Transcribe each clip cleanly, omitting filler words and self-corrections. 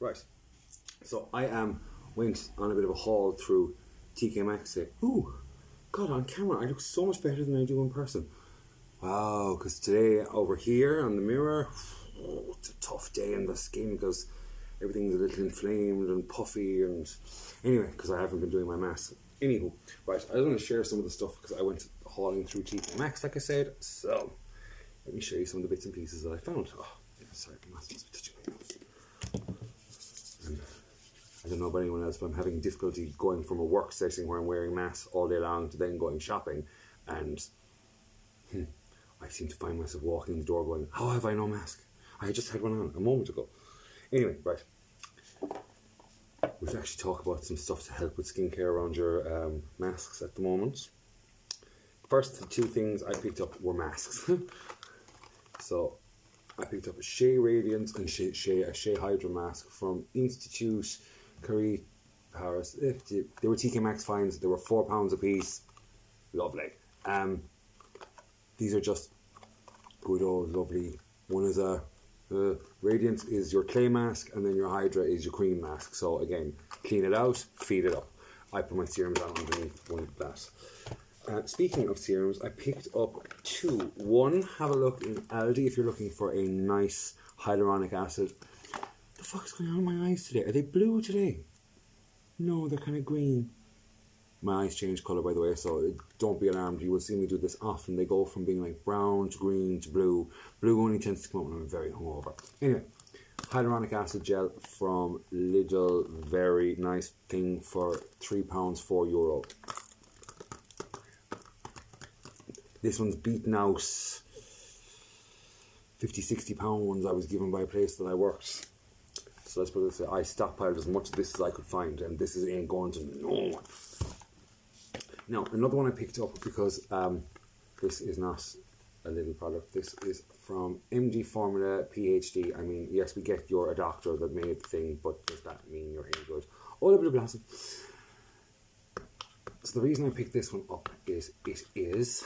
Right, so I went on a bit of a haul through tkmaxx today. Ooh, God, on camera I look so much better than I do in person. Wow, because today over here on the mirror, it's a tough day in the skin because everything's a little inflamed and puffy, and anyway, because I haven't been doing my mask. Anywho, right, I was going to share some of the stuff because I went hauling through tkmaxx, like I said. So let me show you some of the bits and pieces that I found. Oh, sorry, my mask must be touching my nose. I don't know about anyone else, but I'm having difficulty going from a work setting where I'm wearing masks all day long to then going shopping, and I seem to find myself walking in the door going, how have I no mask? I just had one on a moment ago. Anyway, right. We'll actually talk about some stuff to help with skincare around your masks at the moment. First, the two things I picked up were masks. So I picked up a Shea Radiance and a Shea Hydra mask from Institute Curry Paris. They were tkmaxx finds. They were £4 a piece. Lovely. These are just good old lovely. One is a Radiance is your clay mask, and then your Hydra is your cream mask. So again, clean it out, feed it up. I put my serums on underneath one of that. Speaking of serums, I picked up two. One, have a look in Aldi if you're looking for a nice hyaluronic acid. The fuck's going on with my eyes today? Are they blue today? No, they're kind of green. My eyes change colour, by the way, so don't be alarmed. You will see me do this often. They go from being like brown to green to blue. Blue only tends to come out when I'm very hungover. Anyway, hyaluronic acid gel from Lidl. Very nice thing for £3, €4. This one's beaten out 50, £60 ones I was given by a place that I worked. So let's put it this way, I stockpiled as much of this as I could find, and this ain't going to no one. Now, another one I picked up because this is not a little product. This is from MD Formula PhD. I mean, yes, we get you're a doctor that made the thing, but does that mean you're any good? All a bit of blasting. So the reason I picked this one up is it is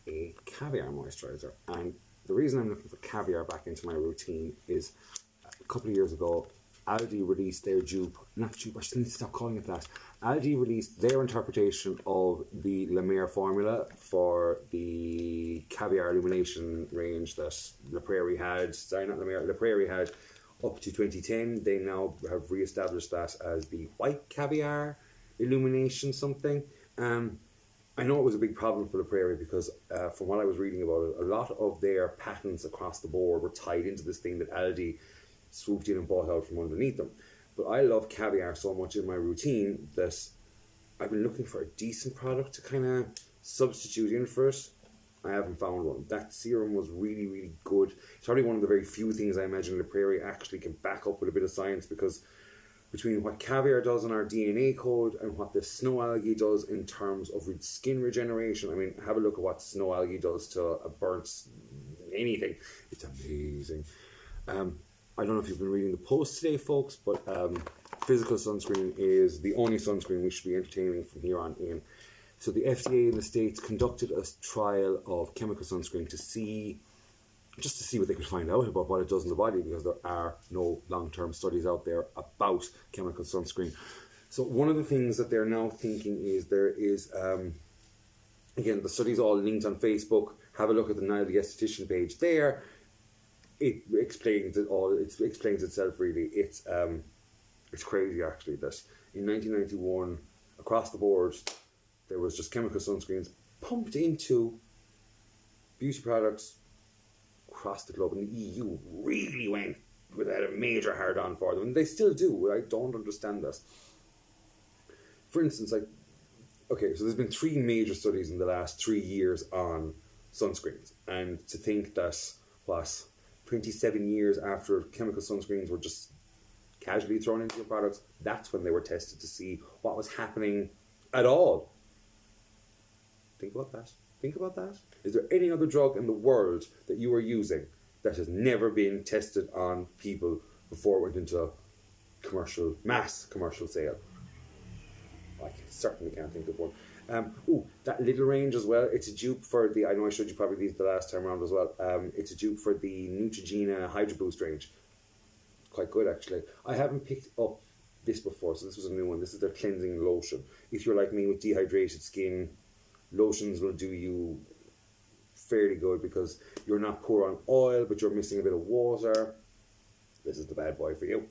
a caviar moisturizer, and the reason I'm looking for caviar back into my routine is a couple of years ago Aldi released their I should need to stop calling it that. Aldi released their interpretation of the La Mer formula for the caviar illumination range that La Prairie had, La Prairie had up to 2010. They now have re-established that as the white caviar illumination something. I know it was a big problem for La Prairie because from what I was reading about it, a lot of their patents across the board were tied into this thing that Aldi swooped in and bought out from underneath them. But I love caviar so much in my routine that I've been looking for a decent product to kind of substitute in for it. I haven't found one. That serum was really, really good. It's probably one of the very few things I imagine La Prairie actually can back up with a bit of science, because between what caviar does in our DNA code and what the snow algae does in terms of skin regeneration, I mean, have a look at what snow algae does to a burnt anything. It's amazing. I don't know if you've been reading the post today, folks, but physical sunscreen is the only sunscreen we should be entertaining from here on in. So the FDA in the States conducted a trial of chemical sunscreen to see what they could find out about what it does in the body, because there are no long-term studies out there about chemical sunscreen. So one of the things that they're now thinking is there is, again, the study's all linked on Facebook. Have a look at the Nile the Esthetician page there. It explains it all. It explains itself really. It's crazy actually that in 1991 across the board there was just chemical sunscreens pumped into beauty products across the globe, and the EU really went without a major hard on for them, and they still do. I don't understand this. For instance, okay, so there's been 3 major studies in the last 3 years on sunscreens, and to think that 27 years after chemical sunscreens were just casually thrown into your products, that's when they were tested to see what was happening at all. Think about that. Think about that. Is there any other drug in the world that you are using that has never been tested on people before it went into mass commercial sale? I certainly can't think of one. That little range as well, it's a dupe for the, I know I showed you probably these the last time around as well, it's a dupe for the Neutrogena Hydro Boost range. quite good actually. I haven't picked up this before, so this was a new one. This is their cleansing lotion. If you're like me with dehydrated skin, lotions will do you fairly good because you're not poor on oil, but you're missing a bit of water. This is the bad boy for you.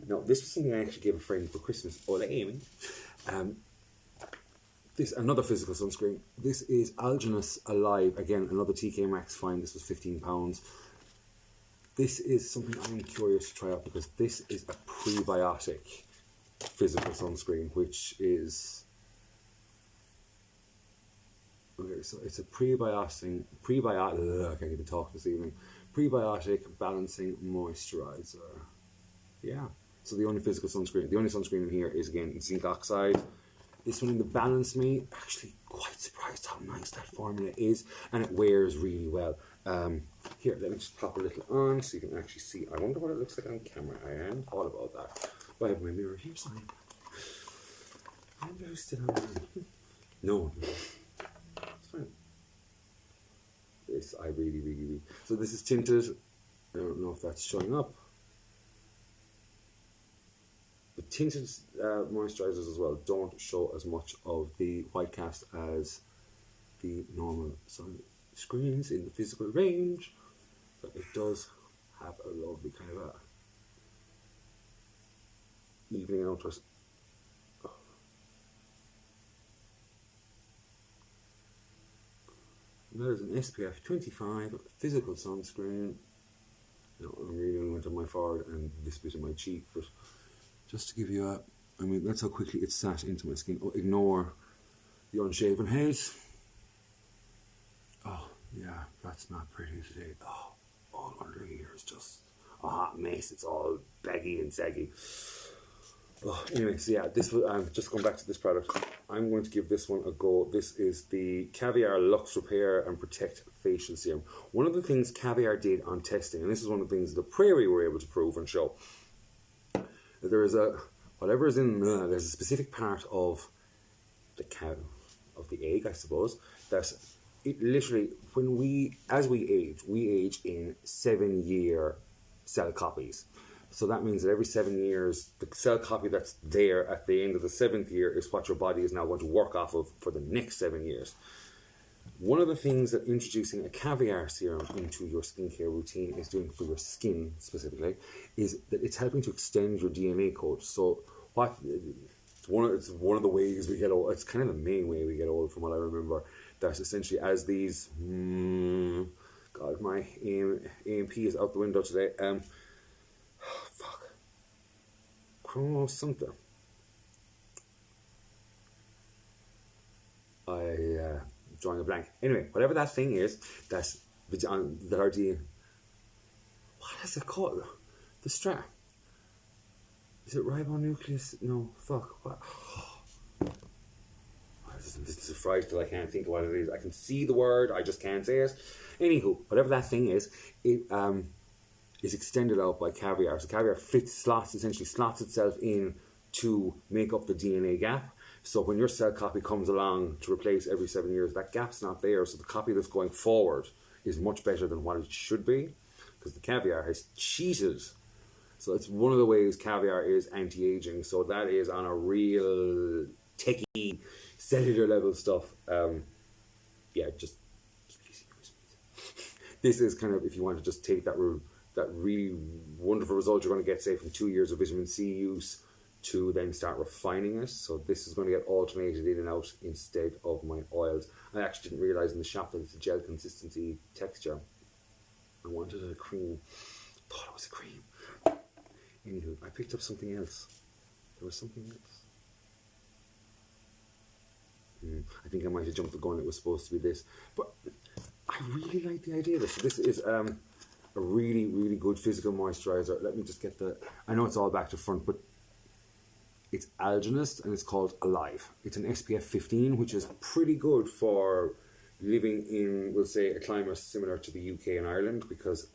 Now, this was something I actually gave a friend for Christmas. Hola, Amy. This another physical sunscreen. This is Alginus Alive. Again, another tkmaxx find. This was £15. This is something I'm curious to try out because this is a prebiotic physical sunscreen, which is okay. So it's a prebiotic. I can't even talk this evening. Prebiotic balancing moisturizer. Yeah. So the only physical sunscreen, the only sunscreen in here is again zinc oxide. This one in the Balance Me, actually quite surprised how nice that formula is, and it wears really well. Here, let me just pop a little on so you can actually see. I wonder what it looks like on camera. I hadn't thought about that. But I have my mirror here, so I wonder who's still on. No, it's fine. This I really. So this is tinted. I don't know if that's showing up. The tinted moisturizers as well don't show as much of the white cast as the normal sunscreens in the physical range, but it does have a lovely kind of a evening out. Oh. That is an SPF 25 physical sunscreen. Now, I'm really went on my forehead and this bit of my cheek, but just to give you a, I mean, that's how quickly it sat into my skin. Oh, ignore the unshaven hairs. Oh, yeah, that's not pretty today. Oh, all under here is just a hot mess. It's all baggy and saggy. Oh, anyway, so yeah, this was, just going back to this product, I'm going to give this one a go. This is the Caviar Luxe Repair and Protect Facial Serum. One of the things Caviar did on testing, and this is one of the things the Prairie were able to prove and show, there is a, whatever is in, there's a specific part of the cow, of the egg, I suppose, that it literally, when we, as we age in 7-year cell copies. So that means that every 7 years, the cell copy that's there at the end of the 7th year is what your body is now going to work off of for the next 7 years. One of the things that introducing a Caviar serum into your skincare routine is doing for your skin specifically is that it's helping to extend your DNA code. So what it's one of the ways we get old. It's kind of the main way we get old, from what I remember. That's essentially as these. God, my AMP is out the window today. Fuck. Chromo something. Drawing a blank. Anyway, whatever that thing is, that's that our DNA. What is it called? The strap. Is it ribonucleus? No, fuck. What? This is a fright that I can't think of what it is. I can see the word, I just can't say it. Anywho, whatever that thing is, it is extended out by Caviar. So Caviar essentially slots itself in to make up the DNA gap. So when your cell copy comes along to replace every 7 years, that gap's not there. So the copy that's going forward is much better than what it should be, because the Caviar has cheated. So it's one of the ways Caviar is anti-aging. So that is on a real techie, cellular level stuff. Yeah, just this is kind of, if you want to just take that really wonderful result you're going to get, say, from 2 years of vitamin C use, to then start refining it. So this is going to get alternated in and out instead of my oils. I actually didn't realise in the shop that it's a gel consistency texture. I wanted a cream. Thought it was a cream. Anywho, I picked up something else. There was something else. I think I might have jumped the gun. It was supposed to be this. But I really like the idea of this. So this is a really, really good physical moisturiser. Let me just get the... I know it's all back to front, but it's Alginus and it's called Alive. It's an SPF 15, which is pretty good for living in, we'll say, a climate similar to the UK and Ireland, because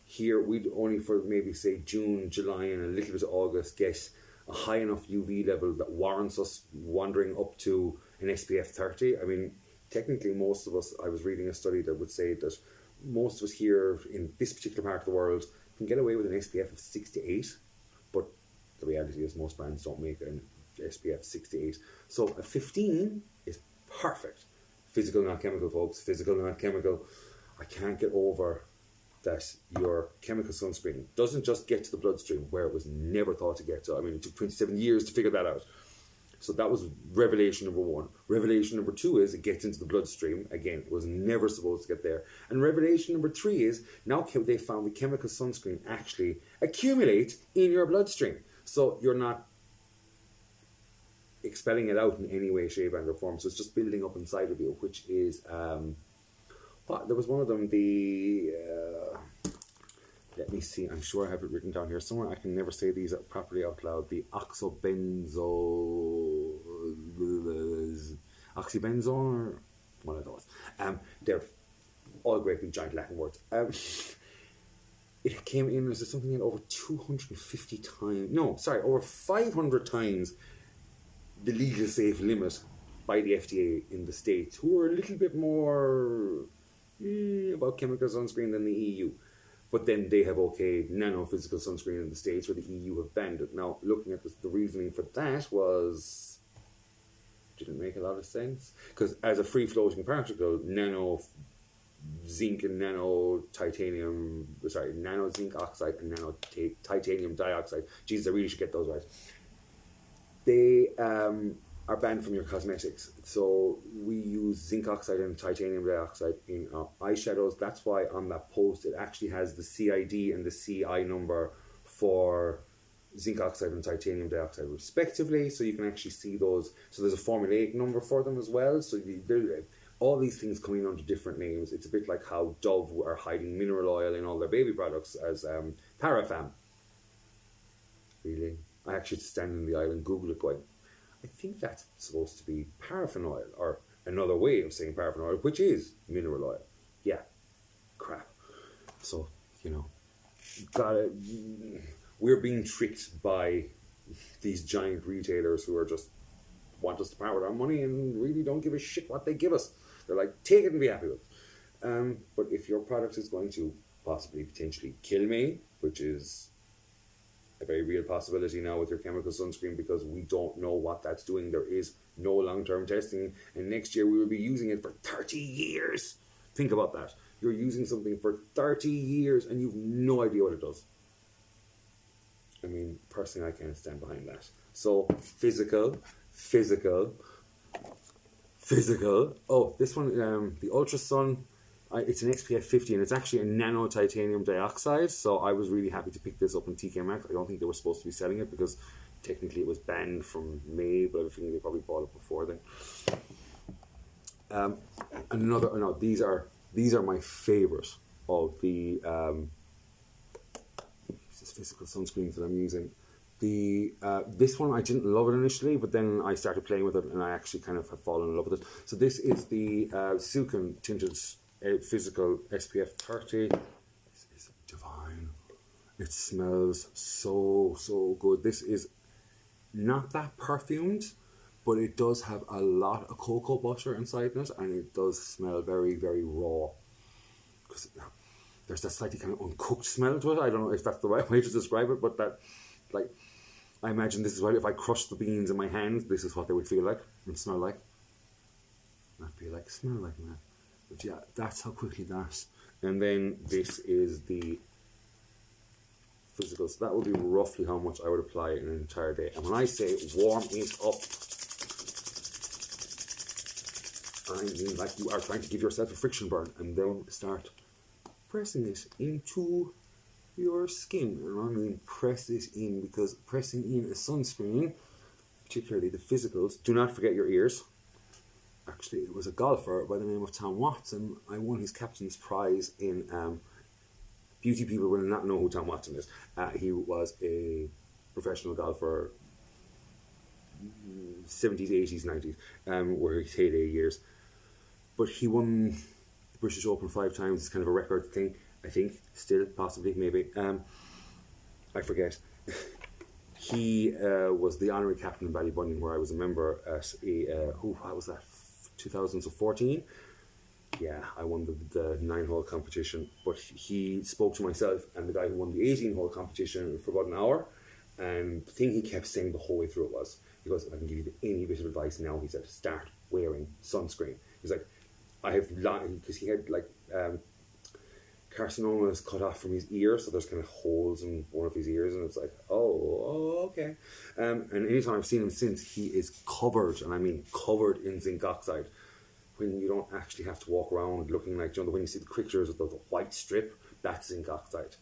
here we'd only for maybe say June, July and a little bit of August get a high enough UV level that warrants us wandering up to an SPF 30. I mean, technically most of us, I was reading a study that would say that most of us here in this particular part of the world can get away with an SPF of 6 to 8, but the reality is most brands don't make an SPF 6 to 8. So a 15 is perfect. Physical, not chemical, folks. Physical, not chemical. I can't get over that your chemical sunscreen doesn't just get to the bloodstream where it was never thought to get to. I mean, it took 27 years to figure that out. So that was revelation number 1. Revelation number 2 is it gets into the bloodstream. Again, it was never supposed to get there. And revelation number 3 is now they found the chemical sunscreen actually accumulate in your bloodstream. So you're not expelling it out in any way, shape, and or form. So it's just building up inside of you, which is... there was one of them, let me see, I'm sure I have it written down here somewhere. I can never say these properly out loud. The oxybenzone, one of those. They're all great big giant Latin words. It came in as something in over 250 times, no, sorry, over 500 times the legal safe limit by the FDA in the States, who are a little bit more about chemical sunscreen than the EU. But then they have okayed nano-physical sunscreen in the States, where the EU have banned it. Now, looking at the reasoning for that didn't make a lot of sense. Because as a free-floating particle, nano zinc and nano zinc oxide and nano titanium dioxide. Jesus, I really should get those right. They are banned from your cosmetics. So we use zinc oxide and titanium dioxide in our eyeshadows. That's why on that post it actually has the CID and the CI number for zinc oxide and titanium dioxide respectively, so you can actually see those. So there's a formulaic number for them as well. So all these things coming under different names. It's a bit like how Dove are hiding mineral oil in all their baby products as Parafam. Really? I actually had to stand in the aisle and Google it going, I think that's supposed to be paraffin oil, or another way of saying paraffin oil, which is mineral oil. Yeah, crap. So, we're being tricked by these giant retailers who are just want us to part with our money and really don't give a shit what they give us. They're like, take it and be happy with it. But if your product is going to possibly, potentially kill me, which is a very real possibility now with your chemical sunscreen, because we don't know what that's doing. There is no long-term testing, and next year we will be using it for 30 years. Think about that. You're using something for 30 years and you've no idea what it does. I mean, personally, I can't stand behind that. So, physical. Oh, this one, the Ultra Sun, it's an SPF 50 and it's actually a nano titanium dioxide. So I was really happy to pick this up in tkmaxx. I don't think they were supposed to be selling it because technically it was banned from May, but I think they probably bought it before then. These are my favorite of the physical sunscreens that I'm using. This one, I didn't love it initially, but then I started playing with it and I actually kind of have fallen in love with it. So this is the Sukin Tinted Physical SPF 30. This is divine. It smells so good. This is not that perfumed, but it does have a lot of cocoa butter inside it, and it does smell very, very raw. Because there's that slightly kind of uncooked smell to it. I don't know if that's the right way to describe it, but that, like, I imagine this is what if I crushed the beans in my hands, this is what they would feel like and smell like. Not feel like, smell like, man. But yeah, that's how quickly that. And then this is the physical. So that would be roughly how much I would apply in an entire day. And when I say warm it up, I mean like you are trying to give yourself a friction burn, and then start pressing it into your skin. And I mean press it in, because pressing in a sunscreen, particularly the physicals, do not forget your ears. Actually, it was a golfer by the name of Tom Watson. I won his captain's prize in beauty. People will not know who Tom Watson is. He was a professional golfer, 70s, 80s, 90s, were his heyday years. But he won the British Open 5 times. It's kind of a record thing, I think. Still, possibly, maybe. I forget. He was the honorary captain in Ballybunion, where I was a member at what was that, 2014. yeah, I won the 9-hole competition, but he spoke to myself and the guy who won the 18-hole competition for about an hour, and the thing he kept saying the whole way through it was, he goes, if I can give you any bit of advice now, he said, start wearing sunscreen. He's like, I have, because he had like carcinomas cut off from his ear, so there's kind of holes in one of his ears, and it's like, oh okay. And anytime I've seen him since, he is covered, and I mean covered in zinc oxide, when you don't actually have to walk around looking like, you know, when you see the pictures with the white strip, that's zinc oxide.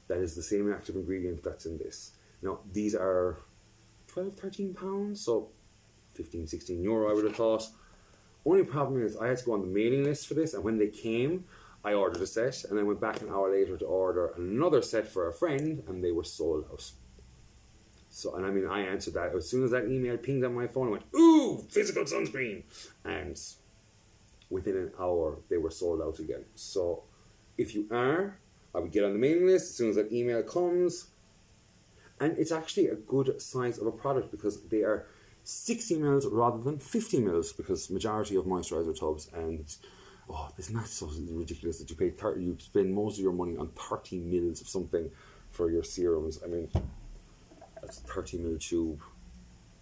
That is the same active ingredient that's in this. Now, these are 12, 13 pounds, so 15, 16 euro, I would have thought. Only problem is I had to go on the mailing list for this, and when they came, I ordered a set, and I went back an hour later to order another set for a friend, and they were sold out. So, and I mean, I answered that. As soon as that email pinged on my phone, I went, ooh, physical sunscreen! And within an hour, they were sold out again. So, if you are, I would get on the mailing list as soon as that email comes. And it's actually a good size of a product because they are 60 mils rather than 50 mils, because majority of moisturizer tubs, and oh, isn't that so ridiculous that you spend most of your money on 30 mils of something for your serums. I mean, that's a 30 mil tube.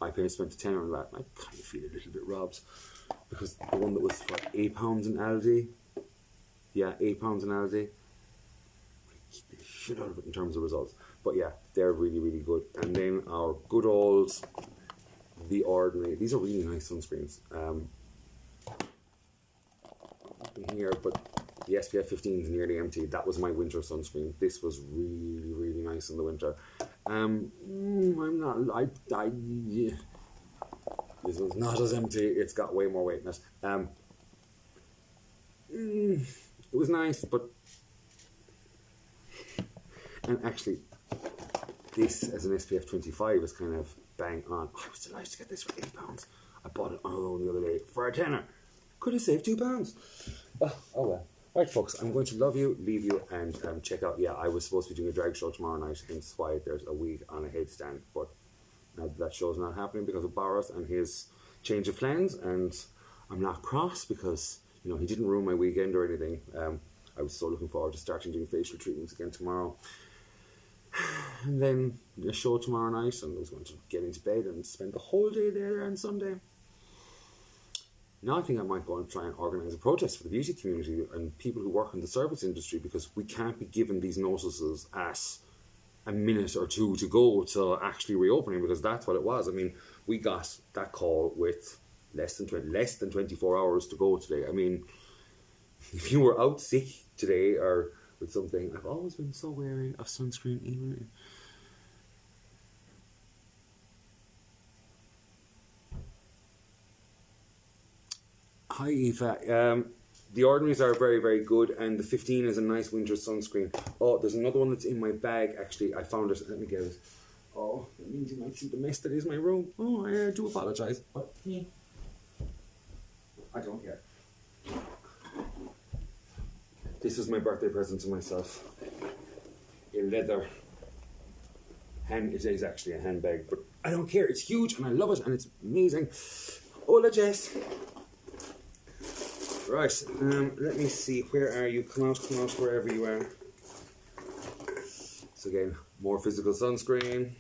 I spent a tenner on that, and I kind of feel a little bit robbed, because the one that was for £8 in Aldi, yeah, £8 in Aldi, keep the shit out of it in terms of results. But yeah, they're really, really good. And then our good old The Ordinary. These are really nice sunscreens. Here, but the SPF 15 is nearly empty. That was my winter sunscreen. This was really, really nice in the winter. Yeah. This was not as empty. It's got way more weight in it. It was nice, but, and actually, this as an SPF 25 is kind of bang on. Oh, I was delighted to get this for £8. I bought it on a loan the other day for a tenner. Could have saved £2. Oh well. Right, folks, I'm going to love you, leave you, and check out. Yeah, I was supposed to be doing a drag show tomorrow night, hence why there's a wig on a headstand. But now that show's not happening because of Boris and his change of plans, and I'm not cross because, you know, he didn't ruin my weekend or anything. I was so looking forward to starting doing facial treatments again tomorrow. And then a show tomorrow night, and I was going to get into bed and spend the whole day there on Sunday. Now I think I might go and try and organise a protest for the beauty community and people who work in the service industry, because we can't be given these notices at a minute or two to go to actually reopening, because that's what it was. I mean, we got that call with less than 24 hours to go today. I mean, if you were out sick today or with something, I've always been so wary of sunscreen, even Hi Aoife. The Ordinaries are very, very good, and the 15 is a nice winter sunscreen. Oh, there's another one that's in my bag, actually. I found it. Let me get it. Oh, that means you might see the mess that is my room. Oh, I do apologise. But yeah, I don't care. This was my birthday present to myself. A leather hand. It is actually a handbag, but I don't care. It's huge, and I love it, and it's amazing. Hola, Jess. Right, let me see, where are you? Come out, wherever you are. So again, more physical sunscreen.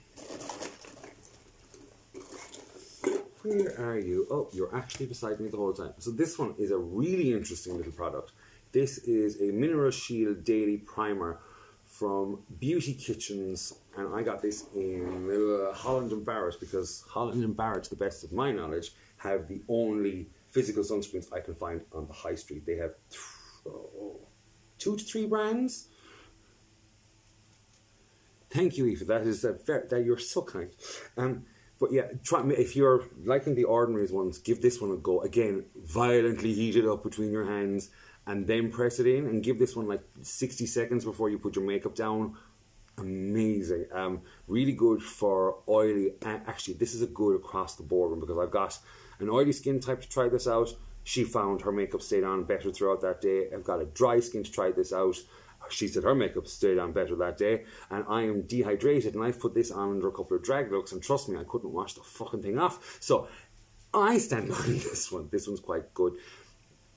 Where are you? Oh, you're actually beside me the whole time. So this one is a really interesting little product. This is a Mineral Shield Daily Primer from Beauty Kitchens, and I got this in Holland and Barrett, because Holland and Barrett, to the best of my knowledge, have the only physical sunscreens I can find on the high street. They have 2 to 3 brands. Thank you, Aoife. That you're so kind. But yeah, if you're liking the Ordinaries ones, give this one a go. Again, violently heat it up between your hands and then press it in, and give this one like 60 seconds before you put your makeup down. Amazing. Really good for oily. Actually, this is a good across the board one, because I've got an oily skin type to try this out. She found her makeup stayed on better throughout that day. I've got a dry skin to try this out. She said her makeup stayed on better that day. And I am dehydrated, and I've put this on under a couple of drag looks, and trust me, I couldn't wash the fucking thing off. So I stand behind this one. This one's quite good.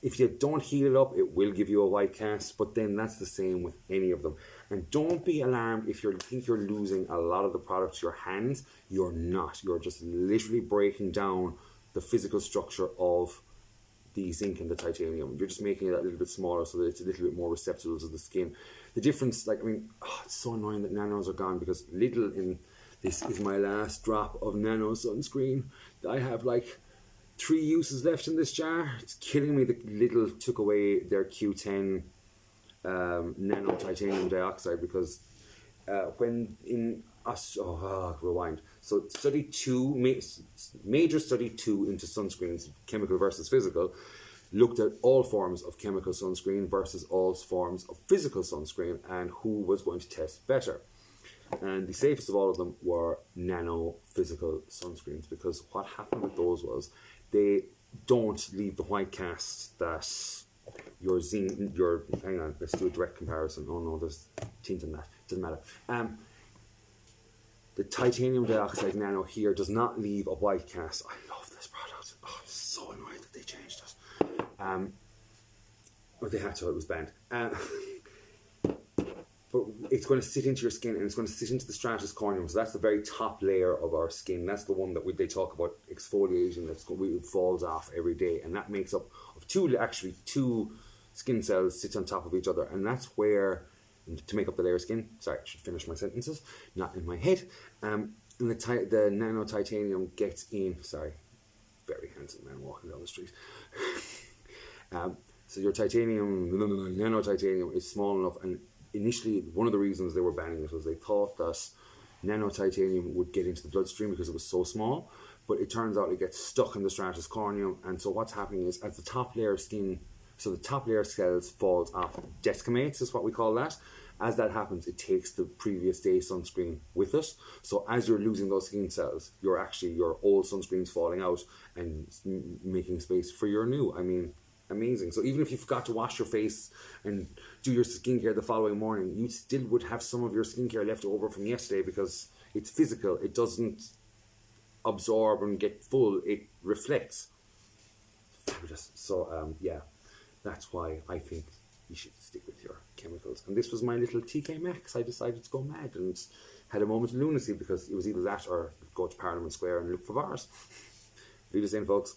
if you don't heat it up, it will give you a white cast, but then that's the same with any of them. And don't be alarmed if you think you're losing a lot of the product to your hands. You're not. You're just literally breaking down the physical structure of the zinc and the titanium. You're just making it a little bit smaller so that it's a little bit more receptive to the skin. The difference, like, I mean, it's so annoying that nanos are gone, because little in this is my last drop of nano sunscreen. I have like 3 uses left in this jar. It's killing me that Lidl took away their Q10 nano titanium dioxide, because when in us, rewind. So study 2, major study 2 into sunscreens, chemical versus physical, looked at all forms of chemical sunscreen versus all forms of physical sunscreen and who was going to test better. And the safest of all of them were nano physical sunscreens, because what happened with those was they don't leave the white cast that your zinc, hang on, let's do a direct comparison. Oh no, there's tint in that, doesn't matter. The titanium dioxide nano here does not leave a white cast. I love this product. Oh, I'm so annoyed that they changed it. But they had to, it was banned. But it's going to sit into your skin, and it's going to sit into the stratus corneum. So that's the very top layer of our skin. That's the one that they talk about exfoliating. It falls off every day, and that makes up of two skin cells sit on top of each other, and that's where, to make up the layer of skin. Sorry, I should finish my sentences, not in my head. And the nano titanium gets in. Sorry, very handsome man walking down the street. So your titanium, nano titanium, is small enough, and initially, one of the reasons they were banning it was they thought that nano titanium would get into the bloodstream because it was so small, but it turns out it gets stuck in the stratus corneum. And so what's happening is, as the top layer of skin, so the top layer of cells falls off, desquamates is what we call that. As that happens, it takes the previous day's sunscreen with it. So as you're losing those skin cells, your old sunscreen's falling out and making space for your new. I mean, amazing. So even if you forgot to wash your face and do your skincare the following morning, you still would have some of your skincare left over from yesterday, because it's physical. It doesn't absorb and get full. It reflects. Fabulous. So yeah, that's why I think you should stick with your chemicals. And this was my little tkmaxx. I decided to go mad and had a moment of lunacy, because it was either that or go to Parliament Square and look for bars. Do the same, folks.